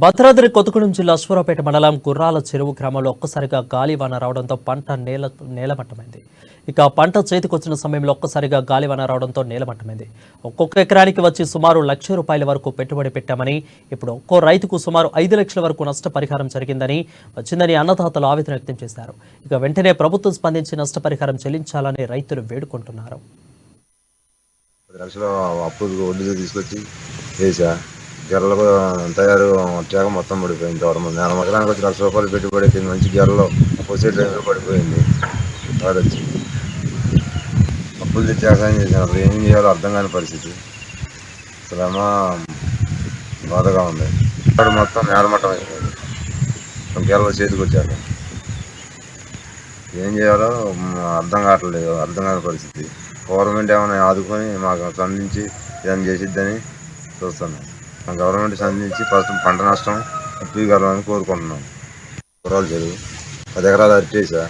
భద్రాద్రి కొత్తగూడెం జిల్లా అశ్వారావుపేట మండలం గుర్రాల చెరువు గ్రామంలో ఒక్కసారిగా గాలివాన రావడంతో పంట నేలమట్టమైంది. ఇక పంట చేతికొచ్చిన సమయంలో ఒక్కసారిగా గాలివాన రావడంతో నేలమట్టమైంది. ఒక్కొక్క ఎకరానికి వచ్చి సుమారు ₹1,00,000 వరకు పెట్టుబడి పెట్టామని, ఇప్పుడు ఒక్కో రైతుకు సుమారు 5 లక్షల వరకు నష్టపరిహారం వచ్చిందని అన్నదాతలు ఆవేదన వ్యక్తం చేశారు. ఇక వెంటనే ప్రభుత్వం స్పందించి నష్టపరిహారం చెల్లించాలని రైతులు వేడుకుంటున్నారు. గెర్రలు తయారు వచ్చాక మొత్తం పడిపోయింది. గవర్నమెంట్ ఎకరానికి వచ్చి ₹1,00,000 పెట్టుబడి పెట్టింది. మంచి గెర్రలో వచ్చే టైంలో పడిపోయింది. అది వచ్చి అప్పులు తెచ్చి వ్యవసాయం చేశాను. అసలు ఏం చేయాలో అర్థం కాని పరిస్థితి. అసలు బాధగా ఉంది. మొత్తం నేలమట్టం అయిపోయింది. గెర్రలు చేతికి వచ్చాక ఏం చేయాలో అర్థం కాని పరిస్థితి. గవర్నమెంట్ ఏమైనా ఆదుకొని మాకు స్పందించి ఏదైనా చేసిద్దని చూస్తున్నాం. గవర్నమెంట్ సంబంధించి ప్రస్తుతం పంట నష్టం ఇప్పించాలని కోరుకుంటున్నాం. గుర్రాల చెరువు 10 ఎకరాలు అరిచేసా.